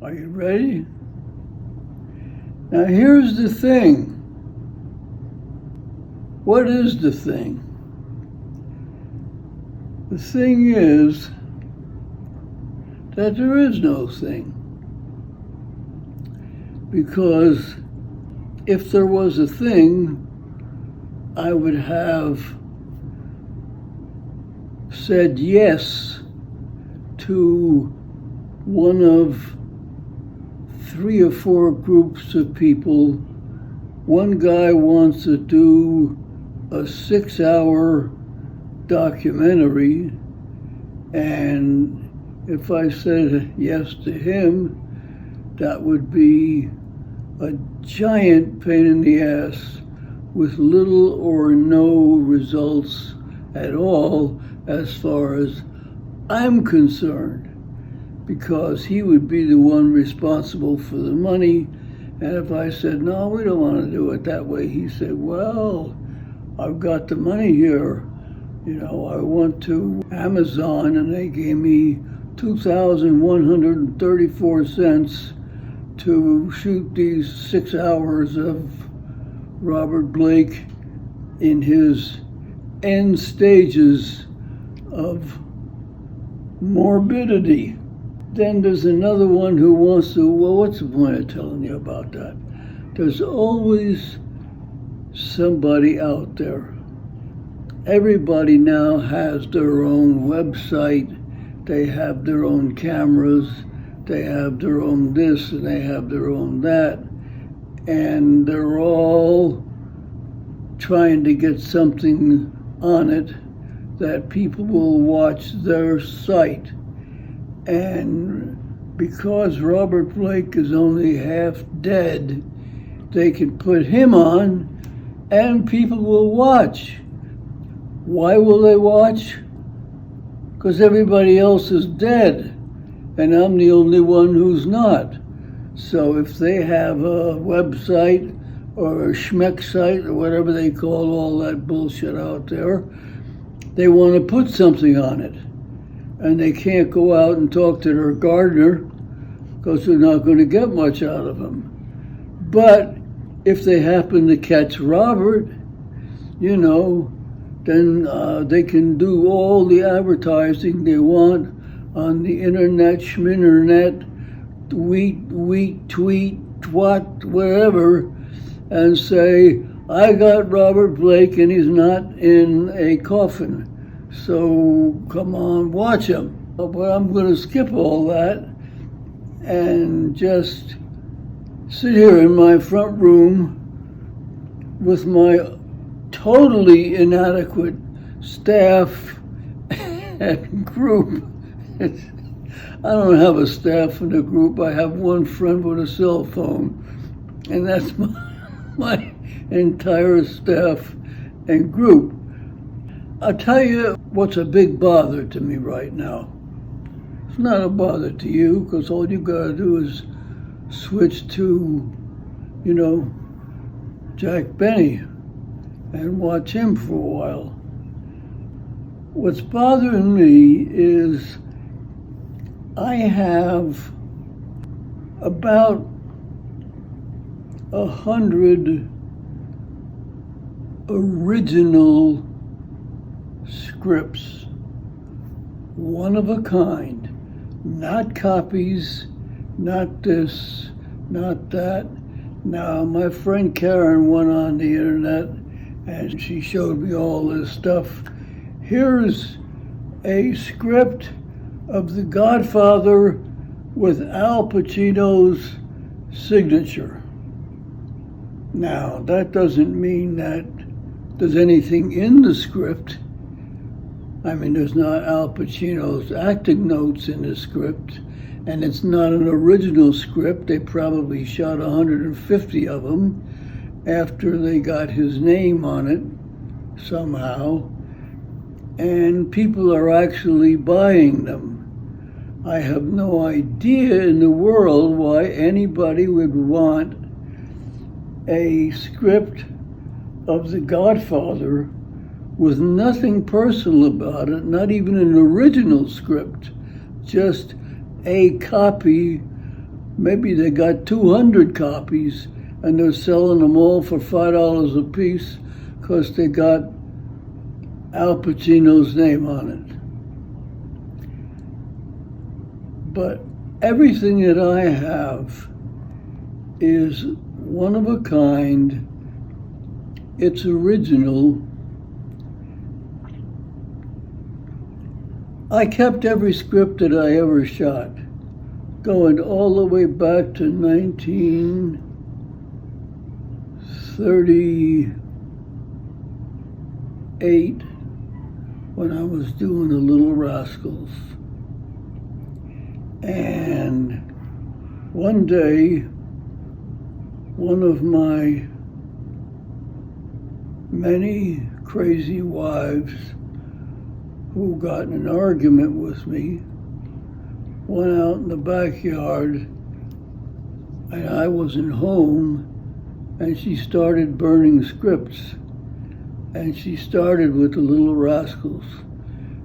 Are you ready? Now here's the thing. What is the thing? The thing is that there is no thing. Because if there was a thing, I would have said yes to one of 3 or 4 groups of people. One guy wants to do a 6-hour documentary, and if I said yes to him, that would be a giant pain in the ass with little or no results at all as far as I'm concerned, because he would be the one responsible for the money. And if I said, no, we don't want to do it that way, he said, well, I've got the money here. You know, I went to Amazon and they gave me $2,134 to shoot these 6 hours of Robert Blake in his end stages of morbidity. Then there's another one who wants to, well, what's the point of telling you about that? There's always somebody out there. Everybody now has their own website. They have their own cameras. They have their own this and they have their own that. And they're all trying to get something on it that people will watch their site. And because Robert Blake is only half dead, they can put him on and people will watch. Why will they watch? Because everybody else is dead and I'm the only one who's not. So if they have a website or a schmeck site or whatever they call all that bullshit out there, they want to put something on it. And they can't go out and talk to their gardener because they're not going to get much out of him. But if they happen to catch Robert, you know, then they can do all the advertising they want on the internet, schminternet, tweet, twat, whatever, and say, I got Robert Blake and he's not in a coffin. So come on, watch him. But I'm going to skip all that and just sit here in my front room with my totally inadequate staff and group. I don't have a staff in a group. I have one friend with a cell phone, and that's my entire staff and group. I'll tell you what's a big bother to me right now. It's not a bother to you, because all you gotta do is switch to, you know, Jack Benny and watch him for a while. What's bothering me is I have about 100 original scripts, one of a kind, not copies, not this, not that. Now, my friend Karen went on the internet and she showed me all this stuff. Here's a script of The Godfather with Al Pacino's signature. Now, that doesn't mean that there's anything in the script. I mean, there's not Al Pacino's acting notes in the script, and it's not an original script. They probably shot 150 of them after they got his name on it somehow, and people are actually buying them. I have no idea in the world why anybody would want a script of The Godfather with nothing personal about it, not even an original script, just a copy maybe they got 200 copies and they're selling them all for $5 a piece because they got Al Pacino's name on it. But everything that I have is one of a kind. It's original. I kept every script that I ever shot, going all the way back to 1938 when I was doing The Little Rascals. And one day, one of my many crazy wives who got in an argument with me went out in the backyard, and I wasn't home, and she started burning scripts. And she started with The Little Rascals.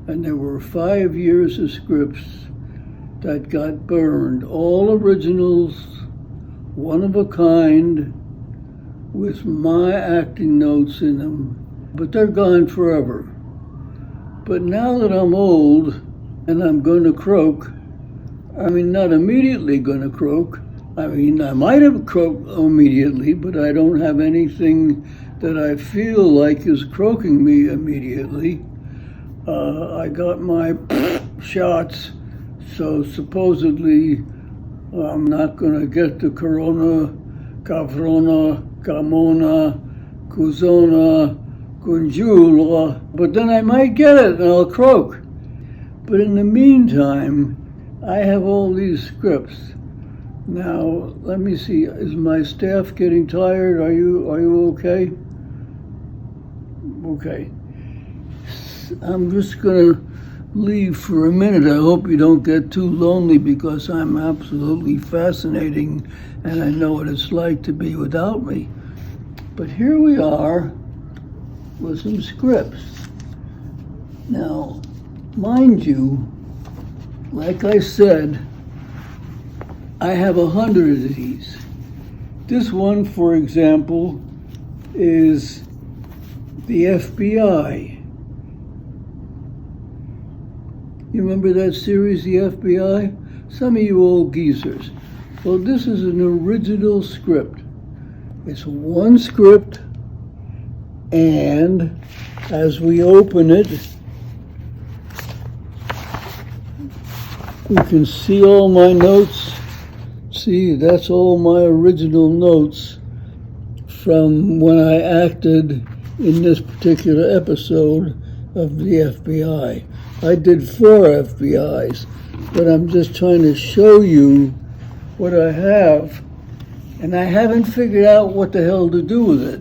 And there were 5 years of scripts that got burned, all originals, one of a kind, with my acting notes in them, but they're gone forever. But now that I'm old and I'm going to croak, I mean, not immediately going to croak. I mean, I might have croaked immediately, but I don't have anything that I feel like is croaking me immediately. I got my shots, so supposedly I'm not going to get the corona, cavrona, camona, kuzona, gunjula, but then I might get it and I'll croak. But in the meantime, I have all these scripts. Now, let me see, is my staff getting tired? Are you okay? Okay. I'm just gonna leave for a minute. I hope you don't get too lonely because I'm absolutely fascinating and I know what it's like to be without me. But here we are with some scripts. Now, mind you, like I said, I have 100 of these. This one, for example, is the FBI. You remember that series, The FBI? Some of you old geezers. Well, this is an original script. It's one script, and as we open it, you can see all my notes. See, that's all my original notes from when I acted in this particular episode of the FBI. I did 4 FBIs, but I'm just trying to show you what I have, and I haven't figured out what the hell to do with it.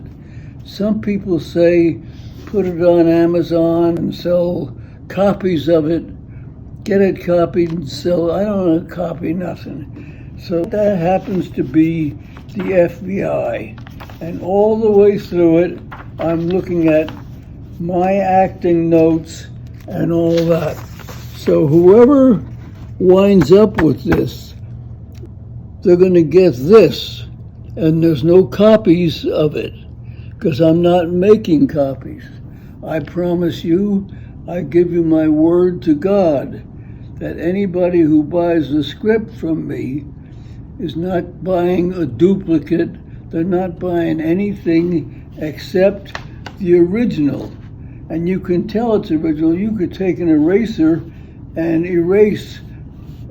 Some people say put it on Amazon and sell copies of it, get it copied and sell. I don't want to copy nothing. So that happens to be the FBI. And all the way through it, I'm looking at my acting notes and all that. So whoever winds up with this, they're going to get this. And there's no copies of it because I'm not making copies. I promise you, I give you my word to God that anybody who buys the script from me is not buying a duplicate. They're not buying anything except the original. And you can tell it's original. You could take an eraser and erase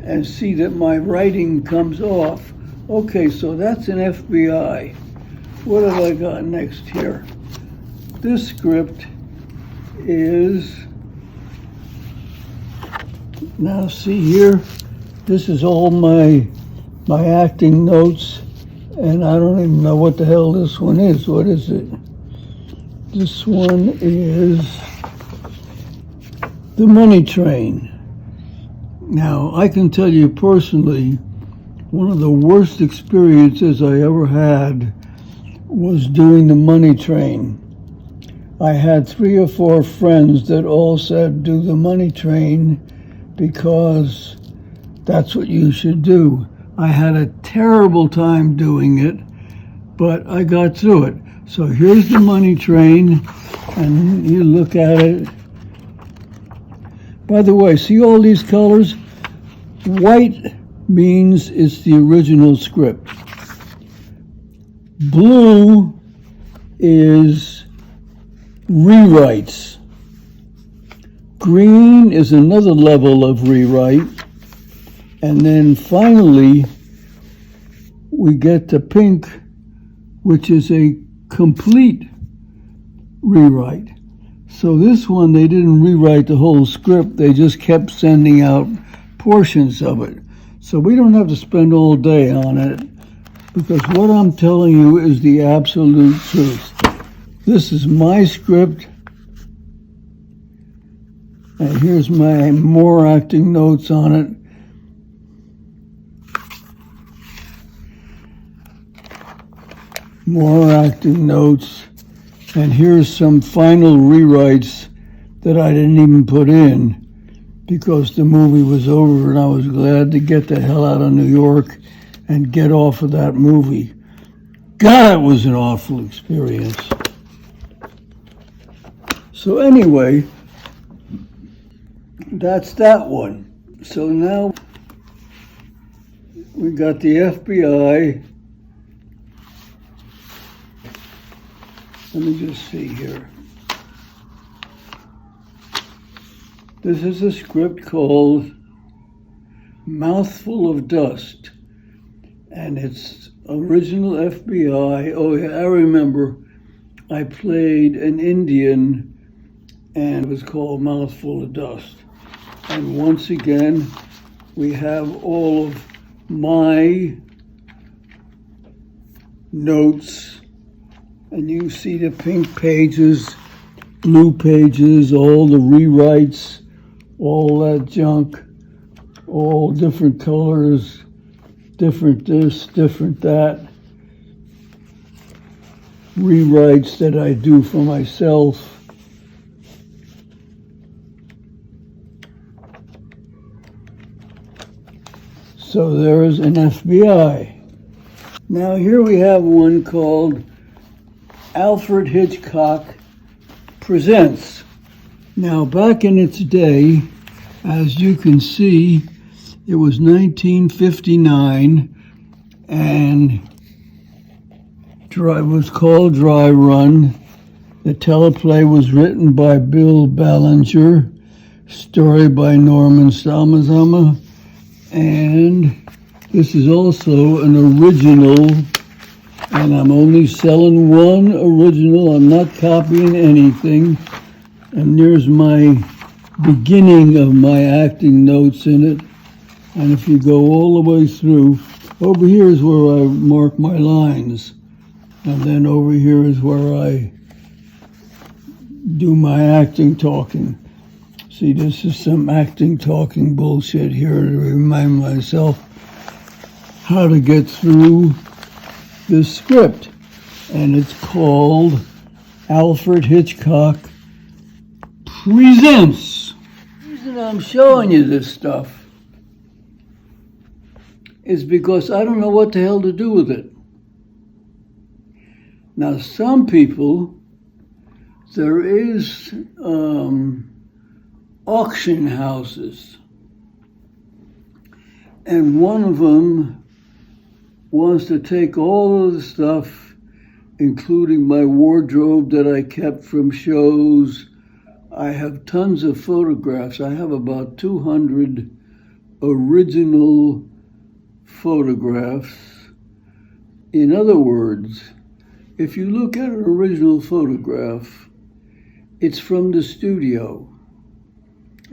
and see that my writing comes off. Okay, so that's an FBI. What have I got next here? This script is, now see here, this is all my acting notes, and I don't even know what the hell this one is. What is it? This one is The Money Train. Now, I can tell you personally, one of the worst experiences I ever had was doing The Money Train. I had 3 or 4 friends that all said, do The Money Train because that's what you should do. I had a terrible time doing it, but I got through it. So here's the money train, and you look at it. By the way, see all these colors? White means it's the original script. Blue is rewrites. Green is another level of rewrite. And then finally, we get to pink, which is a complete rewrite. So this one, they didn't rewrite the whole script. They just kept sending out portions of it. So we don't have to spend all day on it, because what I'm telling you is the absolute truth. This is my script, and here's my more acting notes on it. More acting notes, and here's some final rewrites that I didn't even put in because the movie was over and I was glad to get the hell out of New York and get off of that movie. God, it was an awful experience. So anyway, that's that one. So now we got the FBI. Let me just see here. This is a script called Mouthful of Dust, and it's original FBI. Oh yeah, I remember I played an Indian and it was called Mouthful of Dust. And once again, we have all of my notes, and you see the pink pages, blue pages, all the rewrites, all that junk, all different colors, different this, different that, rewrites that I do for myself. So there is an FBI. Now here we have one called Alfred Hitchcock Presents. Now back in its day, as you can see, it was 1959 and it was called Dry Run. The teleplay was written by Bill Ballinger, story by Norman Salmazama, and this is also an original, and I'm only selling one original. I'm not copying anything. And there's my beginning of my acting notes in it. And if you go all the way through, over here is where I mark my lines. And then over here is where I do my acting talking. See, this is some acting talking bullshit here to remind myself how to get through this script. And it's called Alfred Hitchcock Presents. The reason I'm showing you this stuff is because I don't know what the hell to do with it. Now, some people, there is auction houses, and one of them wants to take all of the stuff, including my wardrobe that I kept from shows. I have tons of photographs. I have about 200 original photographs. In other words, if you look at an original photograph, it's from the studio,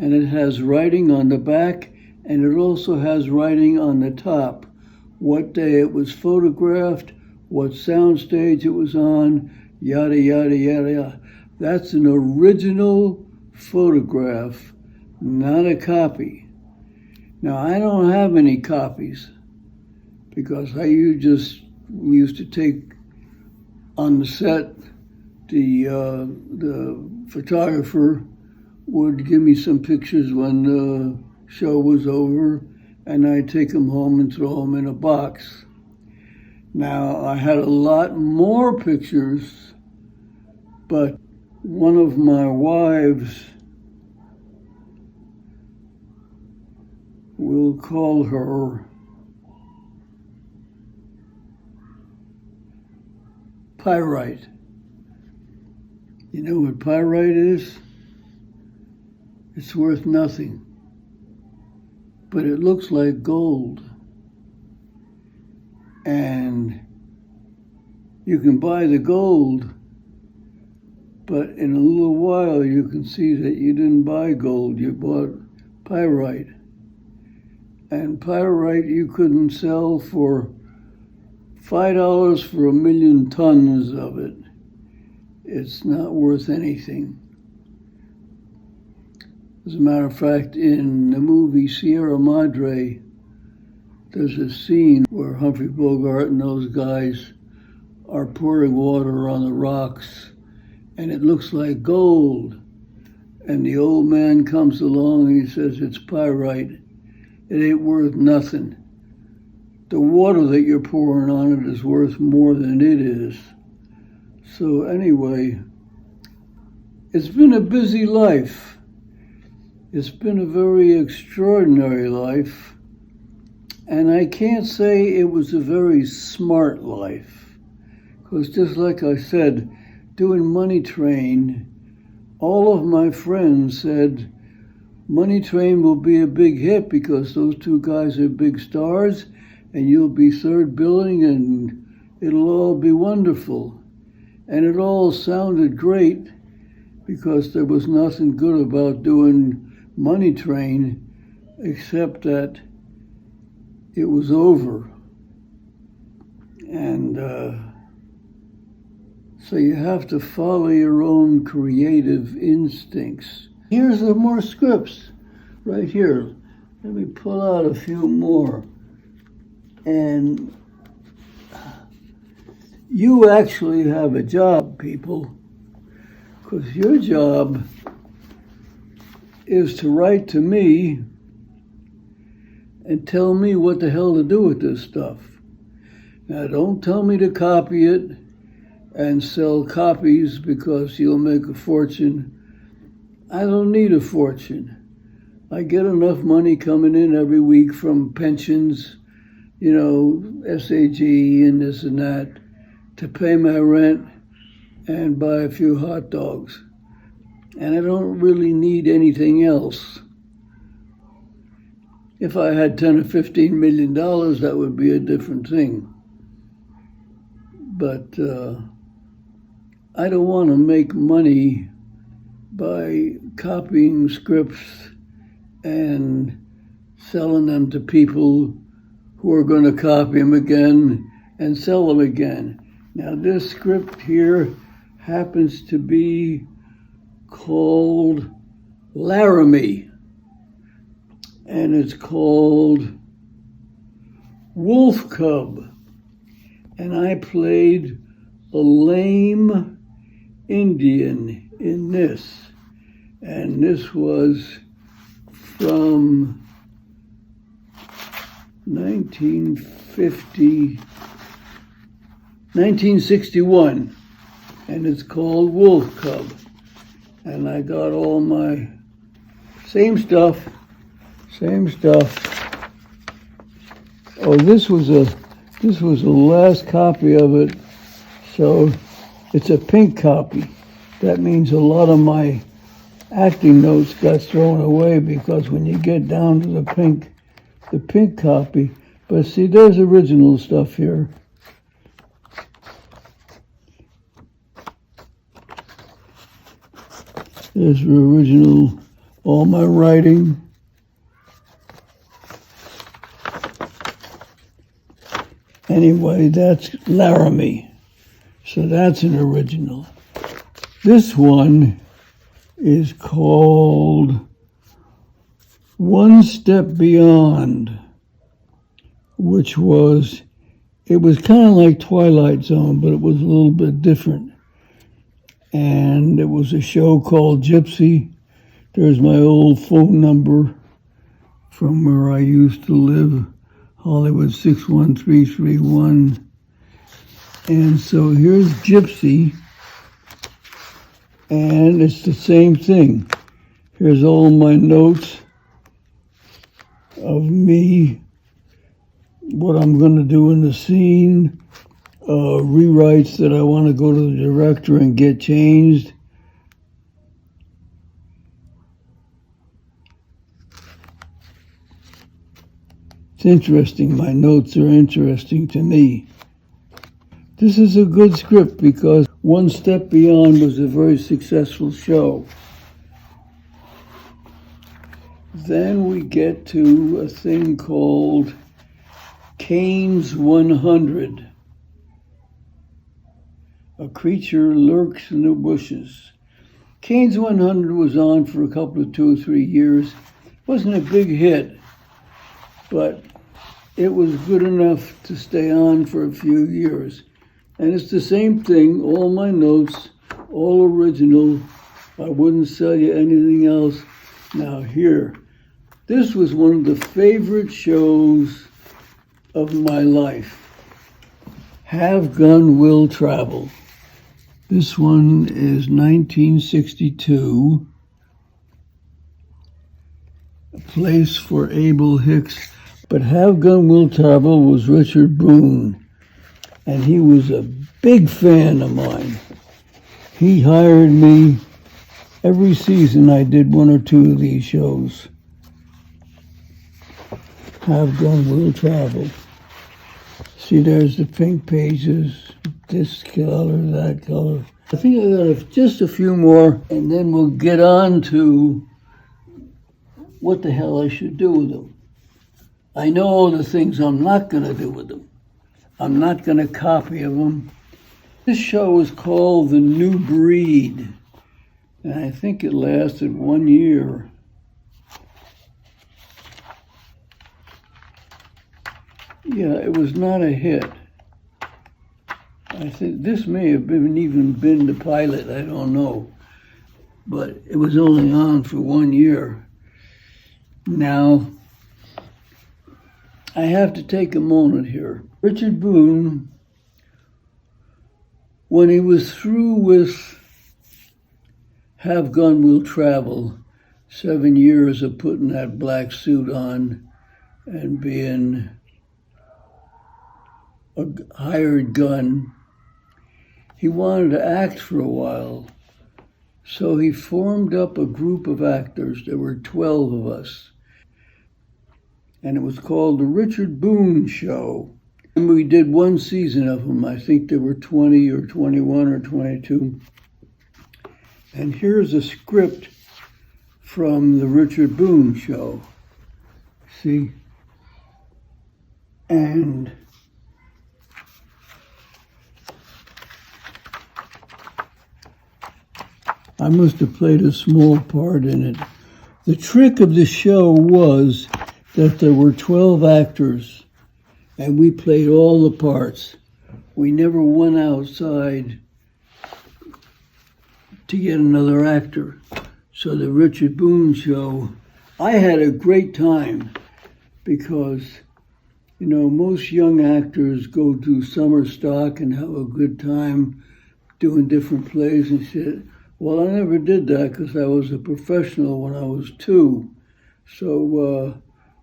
and it has writing on the back, and it also has writing on the top, what day it was photographed, what soundstage it was on, yada, yada, yada, yada. That's an original photograph, not a copy. Now, I don't have any copies because we used to take on the set, the photographer would give me some pictures when the show was over, and I take them home and throw them in a box. Now, I had a lot more pictures, but one of my wives, we'll call her pyrite. You know what pyrite is? It's worth nothing, but it looks like gold. And you can buy the gold, but in a little while you can see that you didn't buy gold, you bought pyrite. And pyrite you couldn't sell for $5 for 1,000,000 tons of it. It's not worth anything. As a matter of fact, in the movie Sierra Madre, there's a scene where Humphrey Bogart and those guys are pouring water on the rocks, and it looks like gold. And the old man comes along and he says, it's pyrite. It ain't worth nothing. The water that you're pouring on it is worth more than it is. So anyway, it's been a busy life. It's been a very extraordinary life. And I can't say it was a very smart life. Because just like I said, doing Money Train, all of my friends said, Money Train will be a big hit because those two guys are big stars and you'll be third billing and it'll all be wonderful. And it all sounded great because there was nothing good about doing Money Train except that it was over. And so you have to follow your own creative instincts. Here's some more scripts right here. Let me pull out a few more. And you actually have a job, people, because your job is to write to me and tell me what the hell to do with this stuff. Now, don't tell me to copy it and sell copies because you'll make a fortune. I don't need a fortune. I get enough money coming in every week from pensions, you know, SAG and this and that, to pay my rent and buy a few hot dogs. And I don't really need anything else. If I had $10 or $15 million, that would be a different thing. But I don't want to make money by copying scripts and selling them to people who are going to copy them again and sell them again. Now, this script here happens to be called Laramie, and it's called Wolf Cub, and I played a lame Indian in this, and this was from 1961, and it's called Wolf Cub. And I got all my same stuff. Oh, this was the last copy of it, so it's a pink copy. That means a lot of my acting notes got thrown away because when you get down to the pink copy, but see, there's original stuff here. There's the original, all my writing. Anyway, that's Laramie. So that's an original. This one is called One Step Beyond, which was, it was kind of like Twilight Zone, but it was a little bit different. And it was a show called Gypsy. There's my old phone number from where I used to live, Hollywood 61331. And so here's Gypsy, and it's the same thing. Here's all my notes of me, what I'm going to do in the scene, rewrites that I want to go to the director and get changed. It's interesting. My notes are interesting to me. This is a good script because One Step Beyond was a very successful show. Then we get to a thing called Kane's 100. A creature lurks in the bushes. Kane's 100 was on for a couple of 2 or 3 years. Wasn't a big hit, but it was good enough to stay on for a few years. And it's the same thing, all my notes, all original. I wouldn't sell you anything else. Now here, this was one of the favorite shows of my life. Have Gun Will Travel. This one is 1962. A place for Abel Hicks. But Have Gun Will Travel was Richard Boone. And he was a big fan of mine. He hired me every season. I did 1 or 2 of these shows. Have Gun Will Travel. See, there's the pink pages, this color, that color. I think I got just a few more, and then we'll get on to what the hell I should do with them. I know all the things I'm not going to do with them. I'm not going to copy of them. This show is called The New Breed, and I think it lasted 1 year. Yeah, it was not a hit. I think this may have even been the pilot, I don't know. But it was only on for 1 year. Now, I have to take a moment here. Richard Boone, when he was through with Have Gun Will Travel, 7 years of putting that black suit on and being a hired gun, he wanted to act for a while. So he formed up a group of actors. There were 12 of us. And it was called The Richard Boone Show. And we did 1 season of them. I think there were 20 or 21 or 22. And here's a script from The Richard Boone Show. See? And I must have played a small part in it. The trick of the show was that there were 12 actors, and we played all the parts. We never went outside to get another actor. So the Richard Boone Show, I had a great time because, you know, most young actors go to summer stock and have a good time doing different plays and shit. Well, I never did that because I was a professional when I was 2. So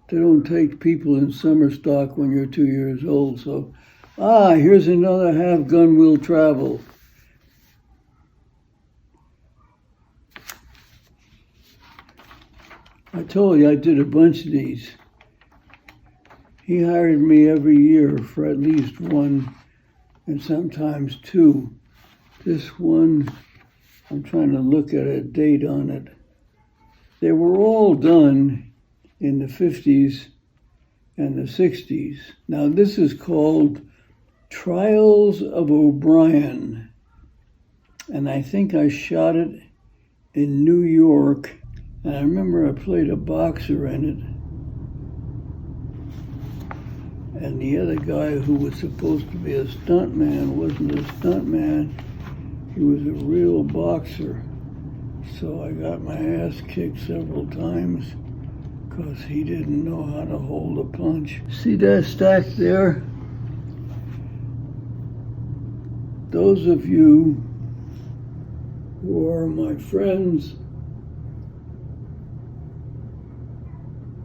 they don't take people in summer stock when you're 2 years old. So, here's another Have Gun Will Travel. I told you I did a bunch of these. He hired me every year for at least 1 and sometimes 2. This one, I'm trying to look at a date on it. They were all done in the 50s and the 60s. Now this is called Trials of O'Brien. And I think I shot it in New York. And I remember I played a boxer in it. And the other guy who was supposed to be a stuntman wasn't a stuntman. He was a real boxer. So I got my ass kicked several times because he didn't know how to hold a punch. See that stack there? Those of you who are my friends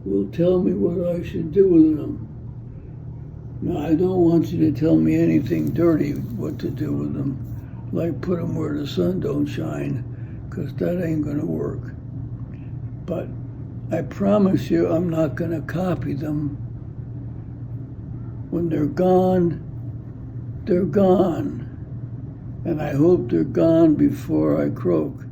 will tell me what I should do with them. Now, I don't want you to tell me anything dirty what to do with them, like put them where the sun don't shine, because that ain't going to work. But I promise you I'm not going to copy them. When they're gone, they're gone. And I hope they're gone before I croak.